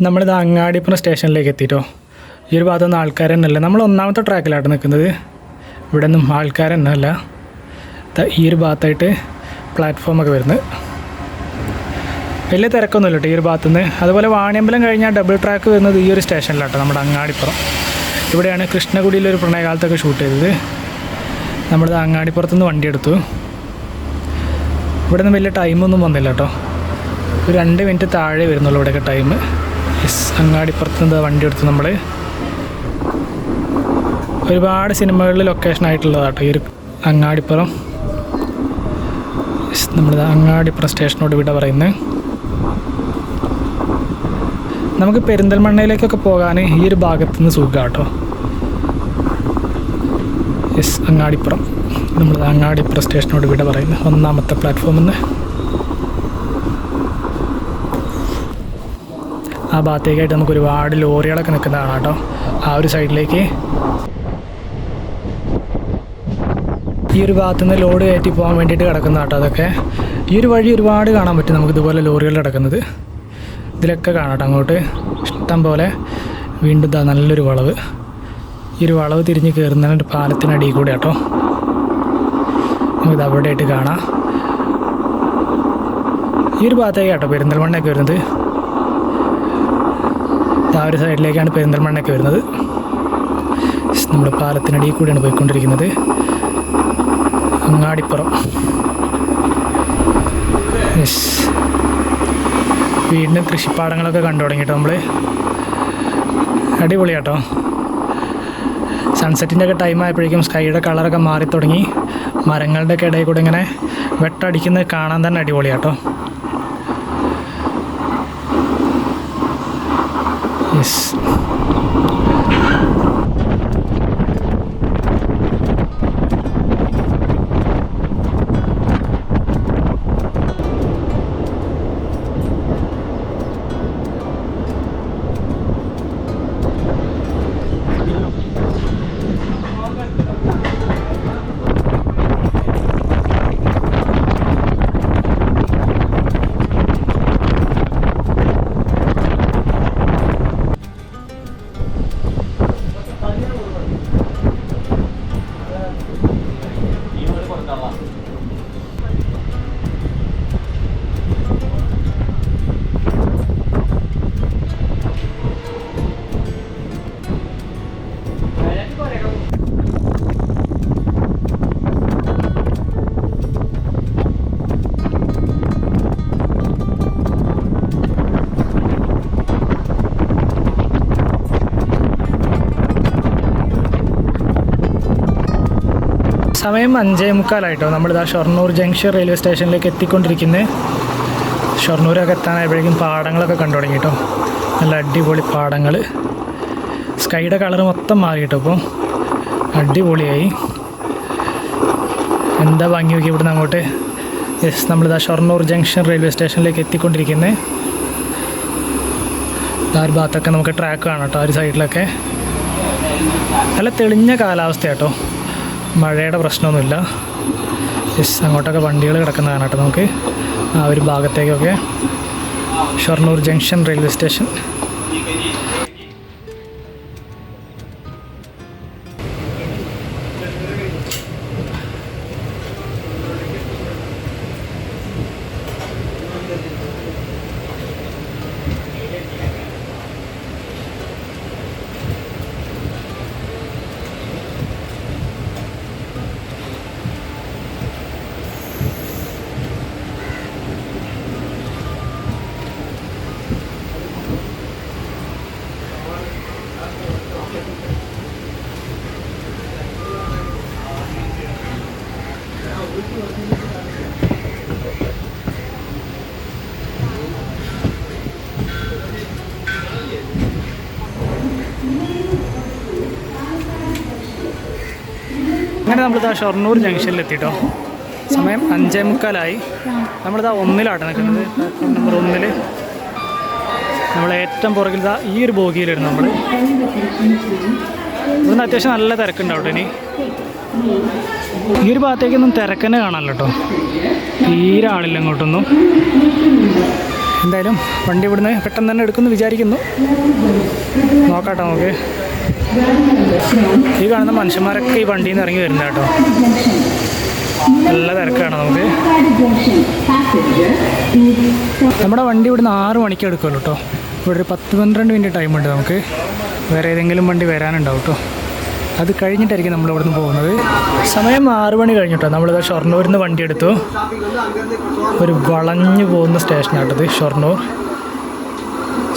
നമ്മളിത് അങ്ങാടിപ്പുറം സ്റ്റേഷനിലേക്ക് എത്തിയിട്ടോ. ഈ ഒരു ഭാഗത്തൊന്നും ആൾക്കാർ തന്നെ അല്ല, നമ്മൾ ഒന്നാമത്തെ ട്രാക്കിലാണ് നിൽക്കുന്നത്. ഇവിടെ ഒന്നും ആൾക്കാർ തന്നെ അല്ല. ഈ ഒരു ഭാഗത്തായിട്ട് പ്ലാറ്റ്ഫോമൊക്കെ വരുന്നത്, വലിയ തിരക്കൊന്നുമില്ല കേട്ടോ ഈ ഒരു ഭാഗത്തുനിന്ന്. അതുപോലെ വാണിയമ്പലം കഴിഞ്ഞാൽ ഡബിൾ ട്രാക്ക് വരുന്നത് ഈ ഒരു സ്റ്റേഷനിലാട്ടോ, നമ്മുടെ അങ്ങാടിപ്പുറം. ഇവിടെയാണ് കൃഷ്ണകുടിയിലൊരു പ്രണയകാലത്തൊക്കെ ഷൂട്ട് ചെയ്തത്. നമ്മളിത് അങ്ങാടിപ്പുറത്തുനിന്ന് വണ്ടി എടുത്തു. ഇവിടെ നിന്ന് വലിയ ടൈമൊന്നും വന്നില്ല കേട്ടോ, ഒരു 2 മിനിറ്റ് താഴെ വരുന്നുള്ളൂ ഇവിടെയൊക്കെ ടൈം. യെസ്, അങ്ങാടിപ്പുറത്ത് നിന്ന് വണ്ടി എടുത്തു നമ്മൾ. ഒരുപാട് സിനിമകളിൽ ലൊക്കേഷൻ ആയിട്ടുള്ളതാട്ടോ ഈ ഒരു അങ്ങാടിപ്പുറം. യെസ്, നമ്മളിത് അങ്ങാടിപ്പുറം സ്റ്റേഷനോട് ഇവിടെ പറയുന്നത്. നമുക്ക് പെരിന്തൽമണ്ണയിലേക്കൊക്കെ പോകാൻ ഈ ഒരു ഭാഗത്തു നിന്ന് സുഖം കേട്ടോ. യെസ്, അങ്ങാടിപ്പുറം, നമ്മളത് അങ്ങാടിപ്പുറം സ്റ്റേഷനോട് ഇവിടെ പറയുന്നത്, ഒന്നാമത്തെ പ്ലാറ്റ്ഫോമിൽ നിന്ന്. ആ ഭാഗത്തേക്കായിട്ട് നമുക്ക് ഒരുപാട് ലോറികളൊക്കെ നിൽക്കുന്നതാണ് കേട്ടോ, ആ ഒരു സൈഡിലേക്ക്. ഈ ഒരു ഭാഗത്തുനിന്ന് ലോഡ് കയറ്റി പോകാൻ വേണ്ടിയിട്ട് കിടക്കുന്ന കേട്ടോ അതൊക്കെ. ഈ ഒരു വഴി ഒരുപാട് കാണാൻ പറ്റും നമുക്ക് ഇതുപോലെ ലോറികൾ കിടക്കുന്നത്. ഇതിലൊക്കെ കാണാട്ടോ അങ്ങോട്ട് ഇഷ്ടം പോലെ. വീണ്ടും ഇതാ നല്ലൊരു വളവ്, ഈ ഒരു വളവ് തിരിഞ്ഞ് കയറുന്നതിന് പാലത്തിനടിയിൽ കൂടെ കേട്ടോ. നമുക്കിത് അവിടെ ആയിട്ട് കാണാം. ഈ ഒരു ഭാഗത്തേക്ക് കേട്ടോ പെരിന്തൽമണ്ണയൊക്കെ വരുന്നത്. ആ ഒരു സൈഡിലേക്കാണ് പെരിന്തൽമണ്ണയൊക്കെ വരുന്നത്. നമ്മൾ പാലത്തിനടിയിൽ കൂടിയാണ് പോയിക്കൊണ്ടിരിക്കുന്നത്. അങ്ങാടിപ്പുറം. യെസ്, വീണ്ടും കൃഷിപ്പാടങ്ങളൊക്കെ കണ്ടു തുടങ്ങിയിട്ടോ നമ്മൾ. അടിപൊളിയാട്ടോ. സൺസെറ്റിൻ്റെ ഒക്കെ ടൈം ആയപ്പോഴേക്കും സ്കൈയുടെ കളറൊക്കെ മാറി തുടങ്ങി. മരങ്ങളുടെ ഒക്കെ ഇടയിൽ കൂടെ ഇങ്ങനെ വെട്ടടിക്കുന്നത് കാണാൻ തന്നെ അടിപൊളിയാട്ടോ. യെസ്, സമയം 5:45 നമ്മളിതാ ഷൊർണൂർ ജംഗ്ഷൻ റെയിൽവേ സ്റ്റേഷനിലേക്ക് എത്തിക്കൊണ്ടിരിക്കുന്നത്. ഷൊർണൂരൊക്കെ എത്താനായപ്പോഴേക്കും പാടങ്ങളൊക്കെ കണ്ടു തുടങ്ങി കേട്ടോ. നല്ല അടിപൊളി പാടങ്ങൾ. സ്കൈയുടെ കളർ മൊത്തം മാറി കേട്ടോ. ഇപ്പോൾ അടിപൊളിയായി. എന്താ ഭംഗി നോക്കി ഇവിടുന്ന് അങ്ങോട്ട്. യെസ്, നമ്മളിതാ ഷൊർണൂർ ജംഗ്ഷൻ റെയിൽവേ സ്റ്റേഷനിലേക്ക് എത്തിക്കൊണ്ടിരിക്കുന്നത്. ആ ഒരു ഭാഗത്തൊക്കെ നമുക്ക് ട്രാക്ക് കാണാം കേട്ടോ. ആ ഒരു സൈഡിലൊക്കെ നല്ല തെളിഞ്ഞ കാലാവസ്ഥ കേട്ടോ, മഴയുടെ പ്രശ്നമൊന്നുമില്ല. യെസ്, അങ്ങോട്ടൊക്കെ വണ്ടികൾ കിടക്കുന്നതാണ് കേട്ടോ നമുക്ക്. ആ ഒരു ഭാഗത്തേക്കൊക്കെ ഷൊർണൂർ ജംഗ്ഷൻ റെയിൽവേ സ്റ്റേഷൻ. അങ്ങനെ നമ്മളിതാ ഷൊർണൂർ ജംഗ്ഷനിലെത്തിട്ടോ. സമയം 5:45. നമ്മളിതാ 1-ലാണ് നിൽക്കുന്നത്, പ്ലാറ്റ്ഫോം നമ്പർ 1. നമ്മൾ ഏറ്റവും പുറകിൽ ഈ ഒരു ബോഗിയിലായിരുന്നു നമ്മൾ. ഇവിടുന്ന് അത്യാവശ്യം നല്ല തിരക്കുണ്ടാവും ഇനി. ഈ ഒരു ഭാഗത്തേക്കൊന്നും തിരക്കന്നെ കാണാമല്ലോ കേട്ടോ, തീരെ ആളില്ല ഇങ്ങോട്ടൊന്നും. എന്തായാലും വണ്ടി ഇവിടുന്ന് പെട്ടെന്ന് തന്നെ എടുക്കുമെന്ന് വിചാരിക്കുന്നു. നോക്കാട്ടോ നമുക്ക്. ഈ കാണുന്ന മനുഷ്യന്മാരൊക്കെ ഈ വണ്ടിയിൽ നിന്ന് ഇറങ്ങി വരുന്നത് കേട്ടോ. നല്ല തിരക്കാണ് നമുക്ക്. നമ്മുടെ വണ്ടി ഇവിടുന്ന് 6 മണിക്ക് എടുക്കുമല്ലോ കേട്ടോ. ഇവിടെ ഒരു 10-12 മിനിറ്റ് ടൈമുണ്ട് നമുക്ക്. വേറെ ഏതെങ്കിലും വണ്ടി വരാനുണ്ടാവും കേട്ടോ. അത് കഴിഞ്ഞിട്ടായിരിക്കും നമ്മൾ ഇവിടുന്ന് പോകുന്നത്. സമയം 6 മണി കഴിഞ്ഞിട്ടോ. നമ്മളിത് ഷൊർണൂരിൽ നിന്ന് വണ്ടി എടുത്തു. ഒരു വളഞ്ഞു പോകുന്ന സ്റ്റേഷനാട്ടത് ഷൊർണൂർ.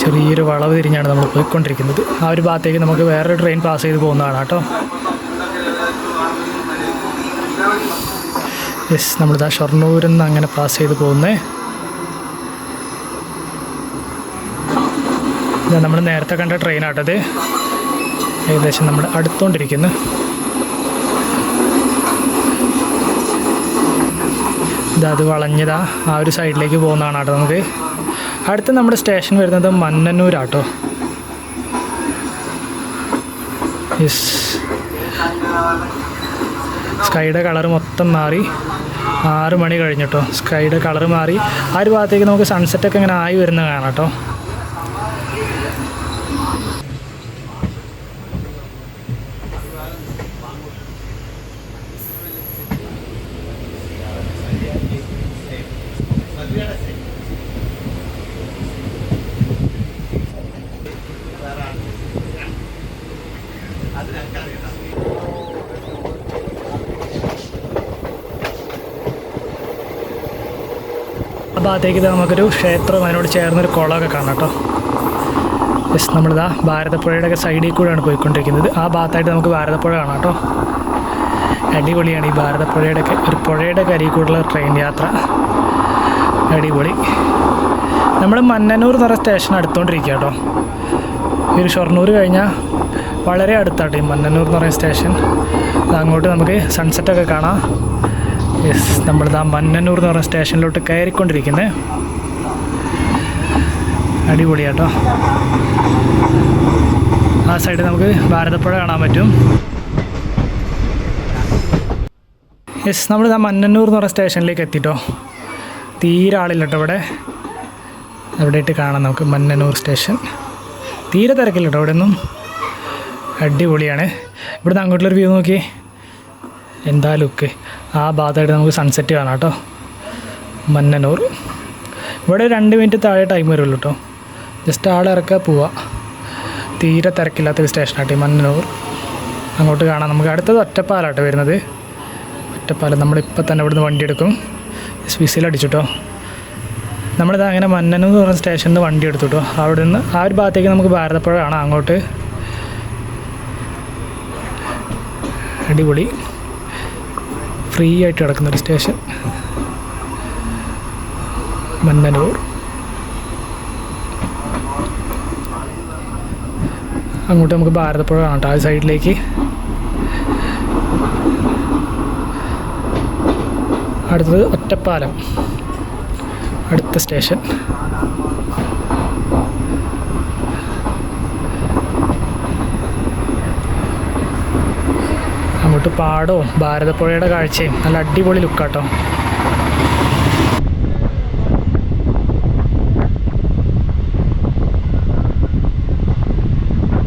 ചെറിയൊരു വളവ് തിരിഞ്ഞാണ് നമ്മൾ പോയിക്കൊണ്ടിരിക്കുന്നത്. ആ ഒരു ഭാഗത്തേക്ക് നമുക്ക് വേറൊരു ട്രെയിൻ പാസ് ചെയ്ത് പോകുന്നതാണ് കേട്ടോ. യെസ്, നമ്മളിതാ ഷൊർണൂരിൽ നിന്ന് അങ്ങനെ പാസ് ചെയ്ത് പോകുന്നത്. ഇതാ നമ്മൾ നേരത്തെ കണ്ട ട്രെയിനാട്ടത്. ഏകദേശം നമ്മൾ അടുത്തോണ്ടിരിക്കുന്നു. ഇതാ അത് വളഞ്ഞതാ ആ ഒരു സൈഡിലേക്ക് പോകുന്നതാണ് കേട്ടോ നമുക്ക്. അടുത്ത് നമ്മുടെ സ്റ്റേഷൻ വരുന്നത് മന്നന്നൂരാട്ടോ. യെസ്, സ്കൈയുടെ കളർ മൊത്തം മാറി. 6 മണി കഴിഞ്ഞിട്ടോ. സ്കൈയുടെ കളർ മാറി. ആ ഒരു ഭാഗത്തേക്ക് നമുക്ക് സൺസെറ്റൊക്കെ ഇങ്ങനെ ആയി വരുന്നത് കാണാം കേട്ടോ. ആ ഭാഗത്തേക്ക് നമുക്കൊരു ക്ഷേത്രം, അതിനോട് ചേർന്നൊരു കുളമൊക്കെ കാണാം കേട്ടോ. യെസ്, നമ്മളിതാ ഭാരതപ്പുഴയുടെയൊക്കെ സൈഡിൽ കൂടെയാണ് പോയിക്കൊണ്ടിരിക്കുന്നത്. ആ ഭാഗത്തായിട്ട് നമുക്ക് ഭാരതപ്പുഴ കാണാം കേട്ടോ. അടിപൊളിയാണ് ഈ ഭാരതപ്പുഴയുടെയൊക്കെ ഒരു പുഴയുടെ അരികിൽ കൂടെയുള്ള ട്രെയിൻ യാത്ര. അടിപൊളി. നമ്മൾ മന്നന്നൂർ എന്ന് പറയുന്ന സ്റ്റേഷൻ അടുത്തുകൊണ്ടിരിക്കുക കേട്ടോ. ഈ ഒരു ഷൊർണൂർ കഴിഞ്ഞാൽ വളരെ അടുത്താട്ടോ ഈ മന്നന്നൂർ എന്ന് പറയുന്ന സ്റ്റേഷൻ. അങ്ങോട്ട് നമുക്ക് സൺസെറ്റൊക്കെ കാണാം. യെസ്, നമ്മളിതാ മന്നന്നൂർ എന്ന് പറയുന്ന സ്റ്റേഷനിലോട്ട് കയറിക്കൊണ്ടിരിക്കുന്നത്. അടിപൊളിയാട്ടോ. ആ സൈഡിൽ നമുക്ക് ഭാരതപ്പുഴ കാണാൻ പറ്റും. യെസ്, നമ്മളിതാ മന്നന്നൂർ എന്ന് പറയുന്ന സ്റ്റേഷനിലേക്ക് എത്തിട്ടോ. തീരെ ആളില്ല കേട്ടോ ഇവിടെ. അവിടെയായിട്ട് കാണാം നമുക്ക് മന്നന്നൂർ സ്റ്റേഷൻ. തീരെ തിരക്കില്ല കേട്ടോ ഇവിടെ ഒന്നും. അടിപൊളിയാണ്. ഇവിടുന്ന് അങ്ങോട്ടുള്ളൊരു വ്യൂ നോക്കി, എന്താ ലുക്ക്. ആ ഭാഗത്തായിട്ട് നമുക്ക് സൺസെറ്റ് കാണാം കേട്ടോ. മന്നന്നൂർ ഇവിടെ 2 മിനിറ്റ് താഴെ ടൈം വരുള്ളൂ കേട്ടോ. ജസ്റ്റ് ആളിറക്കുക പോവുക. തീരെ തിരക്കില്ലാത്തൊരു സ്റ്റേഷനാട്ടോ മന്നന്നൂർ. അങ്ങോട്ട് കാണാം നമുക്ക്. അടുത്തത് ഒറ്റപ്പാലാട്ടോ വരുന്നത്. ഒറ്റപ്പാലം നമ്മളിപ്പോൾ തന്നെ ഇവിടുന്ന് വണ്ടി എടുക്കും. വിസിലടിച്ചിട്ടോ. നമ്മളിത് അങ്ങനെ മന്നന്നൂർ എന്ന് പറഞ്ഞ സ്റ്റേഷനിൽ നിന്ന് വണ്ടി എടുത്തു കേട്ടോ. അവിടെ നിന്ന് ആ ഒരു ഭാഗത്തേക്ക് നമുക്ക് ഭാരതപ്പുഴ കാണാം അങ്ങോട്ട്. അടിപൊളി. ഫ്രീ ആയിട്ട് കിടക്കുന്നൊരു സ്റ്റേഷൻ മന്നന്നൂർ. അങ്ങോട്ട് നമുക്ക് ഭാരതപ്പുഴ കാണാം കേട്ടോ. ആ സൈഡിലേക്ക്. അടുത്തത് ഒറ്റപ്പാലം, അടുത്ത സ്റ്റേഷൻ. അങ്ങോട്ട് പാടവും ഭാരതപ്പുഴയുടെ കാഴ്ചയും നല്ല അടിപൊളി ലുക്കാട്ടോ.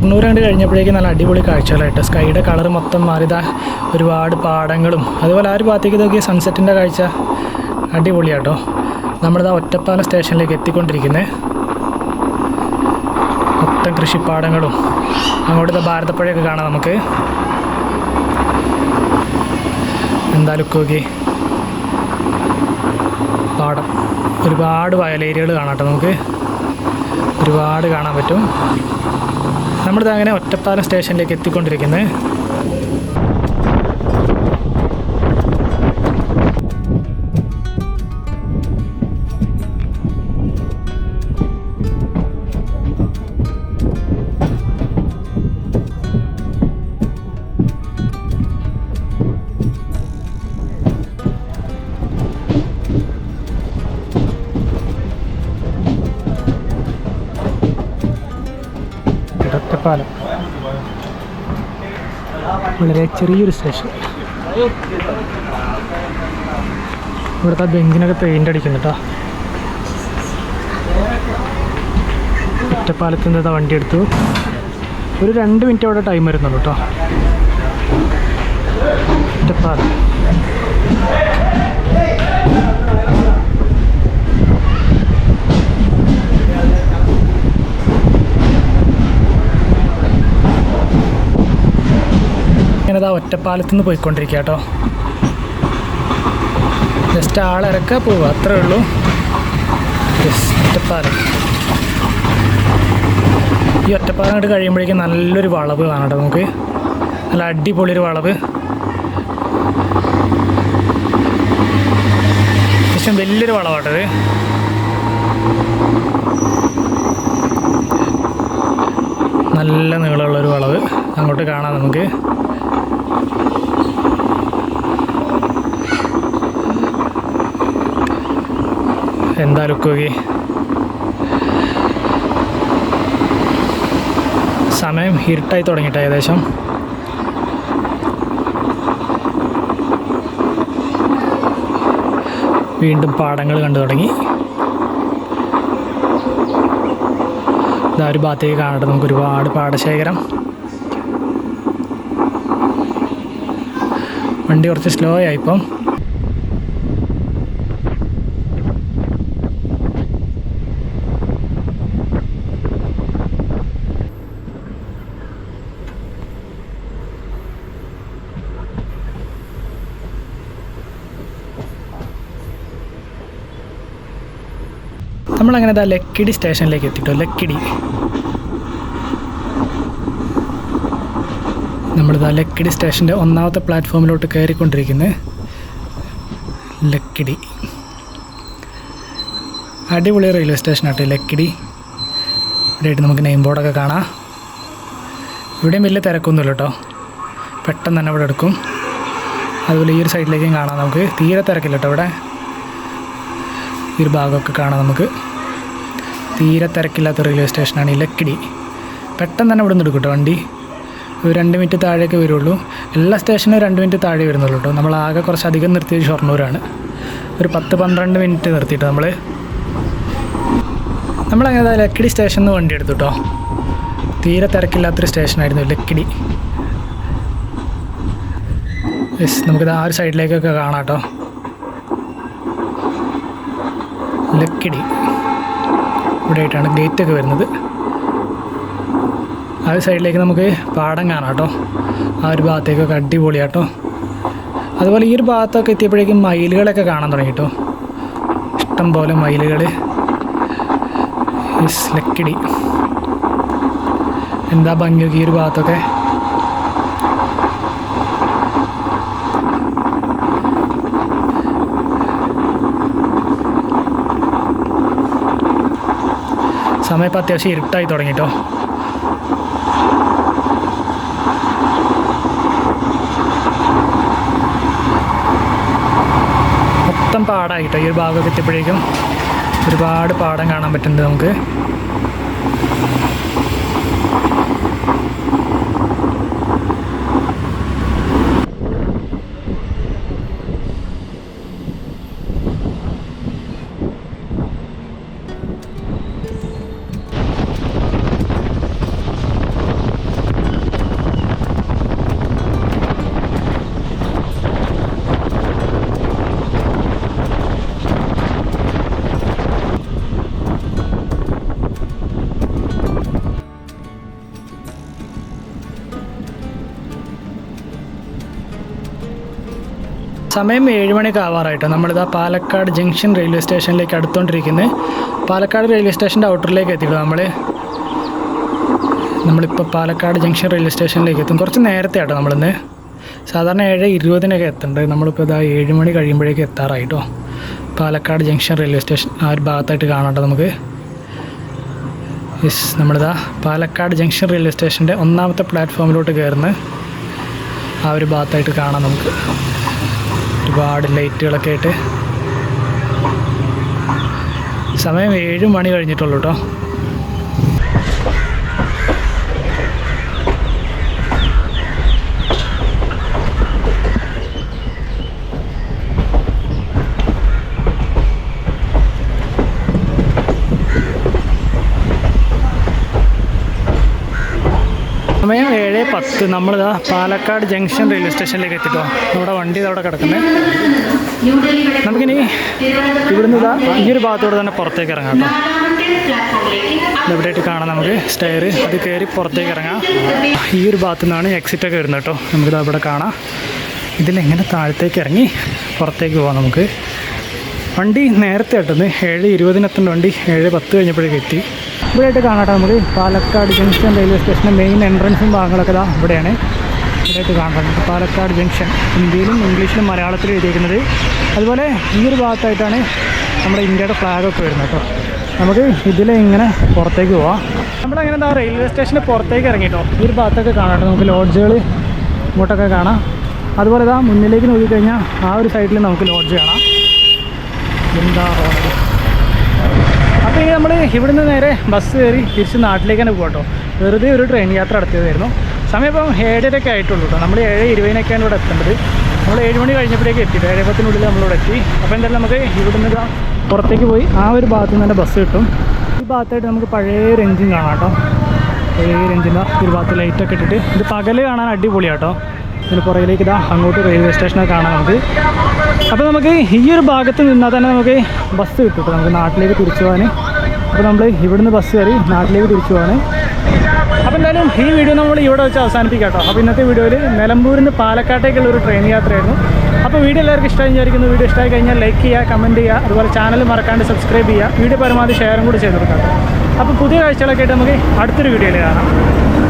ഷൊർണൂർ കണ്ട് കഴിഞ്ഞപ്പോഴേക്കും നല്ല അടിപൊളി കാഴ്ചകളായിട്ട്. സ്കൈയുടെ കളർ മൊത്തം മാറിയതാ. ഒരുപാട് പാടങ്ങളും അതുപോലെ ആ ഒരു ഭാഗത്തേക്ക് നോക്കിയ സൺസെറ്റിൻ്റെ കാഴ്ച അടിപൊളിയാട്ടോ. നമ്മളിതാ ഒറ്റപ്പാലം സ്റ്റേഷനിലേക്ക് എത്തിക്കൊണ്ടിരിക്കുന്നത്. മൊത്തം കൃഷിപ്പാടങ്ങളും അങ്ങോട്ട് ഭാരതപ്പുഴയൊക്കെ കാണാം നമുക്ക്. എന്താ ലുക്ക് നോക്കി. പാടം, ഒരുപാട് വയലേരിയകൾ കാണാം കേട്ടോ നമുക്ക്. ഒരുപാട് കാണാൻ പറ്റും. നമ്മളിത് അങ്ങനെ ഒറ്റപ്പാലം സ്റ്റേഷനിലേക്ക് എത്തിക്കൊണ്ടിരിക്കുന്നത്. ഒറ്റപ്പാലം. വളരെ ചെറിയൊരു സ്റ്റേഷൻ. ഇവിടുത്തെ ബെഞ്ചിനൊക്കെ പെയിൻ്റ് അടിക്കുന്നു കേട്ടോ. ഒറ്റപ്പാലത്ത് നിന്ന് വണ്ടി എടുത്തു. ഒരു 2 മിനിറ്റ് അവിടെ ടൈം വരുന്നുള്ളൂ കേട്ടോ. ഒറ്റപ്പാലം ഇങ്ങനെതാ ഒറ്റപ്പാലത്ത് നിന്ന് പോയിക്കൊണ്ടിരിക്കുക കേട്ടോ. ജസ്റ്റ് ആളിറക്കുക പോവുക, അത്രേ ഉള്ളൂ. ഒറ്റപ്പാലം. ഈ ഒറ്റപ്പാലം കണ്ട് കഴിയുമ്പോഴേക്കും നല്ലൊരു വളവ് കാണാം നമുക്ക്. നല്ല അടിപൊളിയൊരു വളവ്. അത്യാവശ്യം വലിയൊരു വളവാട്ടത്. നല്ല നീളമുള്ളൊരു വളവ് അങ്ങോട്ട് കാണാം നമുക്ക്. എന്താ ലുക്ക്. സമയം ഇരുട്ടായി തുടങ്ങിയിട്ട് ഏകദേശം. വീണ്ടും പാടങ്ങൾ കണ്ടു തുടങ്ങി. ഇതാ ഒരു ഭാഗത്തേക്ക് കാണട്ടെ നമുക്ക് ഒരുപാട് പാടശേഖരം. വണ്ടി കുറച്ച് സ്ലോ ആയിപ്പം. നമ്മളങ്ങനെ ലക്കിടി സ്റ്റേഷനിലേക്ക് എത്തിട്ടോ. ലക്കിടി. നമ്മളിതാ ലക്കിടി സ്റ്റേഷൻ്റെ 1ാമത്തെ പ്ലാറ്റ്ഫോമിലോട്ട് കയറിക്കൊണ്ടിരിക്കുന്നത്. ലക്കിടി അടിപൊളി റെയിൽവേ സ്റ്റേഷനാട്ടോ ലക്കിടി. ഇവിടെയായിട്ട് നമുക്ക് നെയിം ബോർഡൊക്കെ കാണാം. ഇവിടെയും വലിയ തിരക്കൊന്നുമില്ല കേട്ടോ. പെട്ടെന്ന് തന്നെ ഇവിടെ എടുക്കും. അതുപോലെ ഈ ഒരു സൈഡിലേക്കും കാണാം നമുക്ക്. തീരെ തിരക്കില്ല കേട്ടോ. ഇവിടെ ഈ ഒരു ഭാഗമൊക്കെ കാണാം നമുക്ക്. തീരെ തിരക്കില്ലാത്ത റെയിൽവേ സ്റ്റേഷനാണ് ഈ ലക്കിടി. പെട്ടെന്ന് തന്നെ ഇവിടെ നിന്ന് എടുക്കും കേട്ടോ വണ്ടി. ഒരു 2 മിനിറ്റ് താഴേക്ക് വരുള്ളൂ. എല്ലാ സ്റ്റേഷനും 2 മിനിറ്റ് താഴെ വരുന്നുള്ളൂ കേട്ടോ. നമ്മൾ ആകെ കുറച്ച് അധികം നിർത്തിയത് ഷൊർണൂരാണ്. ഒരു 10-12 മിനിറ്റ് നിർത്തിയിട്ട് നമ്മളങ്ങനെ ലക്കിടി സ്റ്റേഷനിൽ നിന്ന് വണ്ടി എടുത്തു കേട്ടോ. തീരെ തിരക്കില്ലാത്തൊരു സ്റ്റേഷനായിരുന്നു ലക്കിടി. നമുക്കിത് ആ ഒരു സൈഡിലേക്കൊക്കെ കാണാം കേട്ടോ. ലക്കിടി ഇവിടെയായിട്ടാണ് ഗേറ്റൊക്കെ വരുന്നത്. ആ ഒരു സൈഡിലേക്ക് നമുക്ക് പാടം കാണാം കേട്ടോ. ആ ഒരു ഭാഗത്തേക്കൊക്കെ അടിപൊളിയാട്ടോ. അതുപോലെ ഈ ഒരു ഭാഗത്തൊക്കെ എത്തിയപ്പോഴേക്കും മയിലുകളൊക്കെ കാണാൻ തുടങ്ങി കേട്ടോ. ഇഷ്ടം പോലെ മയിലുകൾ. ലക്കിടി എന്താ ഭംഗിയൊക്കെ ഈ ഒരു ഭാഗത്തൊക്കെ. സമയം ഇപ്പം അത്യാവശ്യം ഇരുട്ടായി തുടങ്ങിട്ടോ. മൊത്തം പാടമായിട്ടോ. ഈ ഒരു ഭാഗമൊക്കെ എത്തിയപ്പോഴേക്കും ഒരുപാട് പാടം കാണാൻ പറ്റുന്നുണ്ട് നമുക്ക്. സമയം 7 മണിയൊക്കെ ആവാറായിട്ടോ. നമ്മളിതാ പാലക്കാട് ജംഗ്ഷൻ റെയിൽവേ സ്റ്റേഷനിലേക്ക് അടുത്തുകൊണ്ടിരിക്കുന്നത്. പാലക്കാട് റെയിൽവേ സ്റ്റേഷൻ്റെ ഔട്ടറിലേക്ക് എത്തിയിട്ടോ. നമ്മളിപ്പോൾ പാലക്കാട് ജംഗ്ഷൻ റെയിൽവേ സ്റ്റേഷനിലേക്ക് എത്തും. കുറച്ച് നേരത്തെ ആട്ടോ നമ്മളിന്ന്. സാധാരണ 7:20 എത്തേണ്ടത്. നമ്മളിപ്പോൾ ഇതാ 7 മണി കഴിയുമ്പോഴേക്കും എത്താറായിട്ടോ. പാലക്കാട് ജംഗ്ഷൻ റെയിൽവേ സ്റ്റേഷൻ ആ ഒരു ഭാഗത്തായിട്ട് കാണാട്ടോ നമുക്ക്. നമ്മളിതാ പാലക്കാട് ജംഗ്ഷൻ റെയിൽവേ സ്റ്റേഷൻ്റെ 1ാമത്തെ പ്ലാറ്റ്ഫോമിലോട്ട് കയറുന്ന ആ ഒരു ഭാഗത്തായിട്ട് കാണാം നമുക്ക്. ഒരുപാട് ലൈറ്റുകളൊക്കെ ആയിട്ട്. സമയം 7 മണി കഴിഞ്ഞിട്ടുള്ളൂ കേട്ടോ. സമയം 7:10. നമ്മളിതാ പാലക്കാട് ജംഗ്ഷൻ റെയിൽവേ സ്റ്റേഷനിലേക്ക് എത്തിട്ടോ. നമ്മുടെ വണ്ടി അവിടെ കിടക്കുന്നത്. നമുക്കിനി ഇവിടുന്ന് ഇതാ ഈ ഒരു ഭാഗത്തോടെ തന്നെ പുറത്തേക്ക് ഇറങ്ങാം കേട്ടോ. ഇവിടെയായിട്ട് കാണാം നമുക്ക് സ്റ്റെയർ, അത് കയറി പുറത്തേക്ക് ഇറങ്ങാം. ഈ ഒരു ഭാഗത്തു നിന്നാണ് എക്സിറ്റൊക്കെ വരുന്നത് കേട്ടോ. നമുക്കിത് അവിടെ കാണാം. ഇതിലെങ്ങനെ താഴത്തേക്ക് ഇറങ്ങി പുറത്തേക്ക് പോകാം നമുക്ക്. വണ്ടി നേരത്തെ എത്തുന്നത് 7:20 വണ്ടി 7:10 കഴിഞ്ഞപ്പോഴേക്ക് എത്തി. ഇവിടെയായിട്ട് കാണാട്ടെ നമുക്ക് പാലക്കാട് ജംഗ്ഷൻ റെയിൽവേ സ്റ്റേഷൻ്റെ മെയിൻ എൻട്രൻസും ഭാഗങ്ങളൊക്കെ ഇതാ ഇവിടെയാണ്. ഇവിടെയായിട്ട് കാണാം നമുക്ക് പാലക്കാട് ജംഗ്ഷൻ ഹിന്ദിയിലും ഇംഗ്ലീഷിലും മലയാളത്തിലും എഴുതിയിരിക്കുന്നത്. അതുപോലെ ഈ ഒരു ഭാഗത്തായിട്ടാണ് നമ്മുടെ ഇന്ത്യയുടെ ഫ്ലാഗൊക്കെ വരുന്നത് കേട്ടോ. നമുക്ക് ഇതിലിങ്ങനെ പുറത്തേക്ക് പോവാം. നമ്മളങ്ങനെ എന്താ റെയിൽവേ സ്റ്റേഷന് പുറത്തേക്ക് ഇറങ്ങിയിട്ടോ. ഈ ഒരു ഭാഗത്തൊക്കെ കാണാം നമുക്ക് ലോഡ്ജുകൾ ഇങ്ങോട്ടൊക്കെ കാണാം. അതുപോലെ ഇതാ മുന്നിലേക്ക് നോക്കിക്കഴിഞ്ഞാൽ ആ ഒരു സൈഡിൽ നമുക്ക് ലോഡ്ജ് കാണാം. എന്താ റോഡ്. അപ്പോൾ ഇനി നമ്മൾ ഇവിടുന്ന് നേരെ ബസ് കയറി തിരിച്ച് നാട്ടിലേക്ക് തന്നെ പോകാം കേട്ടോ. വെറുതെ ഒരു ട്രെയിൻ യാത്ര നടത്തിയതായിരുന്നു. സമയം ഇപ്പം 7:30 ആയിട്ടുള്ളൂ കേട്ടോ. നമ്മൾ 7:20 ഇവിടെ എത്തേണ്ടത്. നമ്മൾ 7 മണി കഴിഞ്ഞപ്പോഴേക്ക് എത്തി. 7:10 നമ്മളിവിടെ എത്തി. അപ്പോൾ എന്തായാലും നമുക്ക് ഇവിടുന്ന് പുറത്തേക്ക് പോയി ആ ഒരു ഭാഗത്ത് നിന്ന് തന്നെ ബസ് കിട്ടും. ഈ ഭാഗത്തായിട്ട് നമുക്ക് പഴയ ഒരു എഞ്ചിൻ കാണാം കേട്ടോ. പഴയ ഒരു എഞ്ചിൻ്റെ ഒരു ഭാഗത്ത് ലൈറ്റൊക്കെ ഇട്ടിട്ട് ഇത് പകൽ കാണാൻ അടിപൊളിയാണ് കേട്ടോ. ഇതിന് പുറകിലേക്ക് ഇതാ അങ്ങോട്ട് റെയിൽവേ സ്റ്റേഷനൊക്കെ കാണാം നമുക്ക്. അപ്പോൾ നമുക്ക് ഈ ഒരു ഭാഗത്ത് നിന്നാൽ തന്നെ നമുക്ക് ബസ് കിട്ടും കേട്ടോ നമുക്ക് നാട്ടിലേക്ക് തിരിച്ചു പോകാൻ. അപ്പോൾ നമ്മൾ ഇവിടുന്ന് ബസ് കയറി നാട്ടിലേക്ക് തിരിച്ചു പോകാൻ. അപ്പോൾ എന്തായാലും ഈ വീഡിയോ നമ്മൾ ഇവിടെ വെച്ച് അവസാനിപ്പിക്കാം കേട്ടോ. അപ്പോൾ ഇന്നത്തെ വീഡിയോയിൽ നിലമ്പൂരിൽ നിന്ന് പാലക്കാട്ടേക്കുള്ള ഒരു ട്രെയിൻ യാത്രയായിരുന്നു. അപ്പോൾ വീഡിയോ എല്ലാവർക്കും ഇഷ്ടമായി വിചാരിക്കുന്നു. വീഡിയോ ഇഷ്ടമായി കഴിഞ്ഞാൽ ലൈക്ക് ചെയ്യുക, കമൻറ്റ് ചെയ്യുക, അതുപോലെ ചാനൽ മറക്കാണ്ട് സബ്സ്ക്രൈബ് ചെയ്യുക. വീഡിയോ പരമാവധി ഷെയറും കൂടി ചെയ്ത് കൊടുക്കാം. അപ്പോൾ പുതിയ കാഴ്ചകളൊക്കെ ആയിട്ട് നമുക്ക് അടുത്തൊരു വീഡിയോയിൽ കാണാം.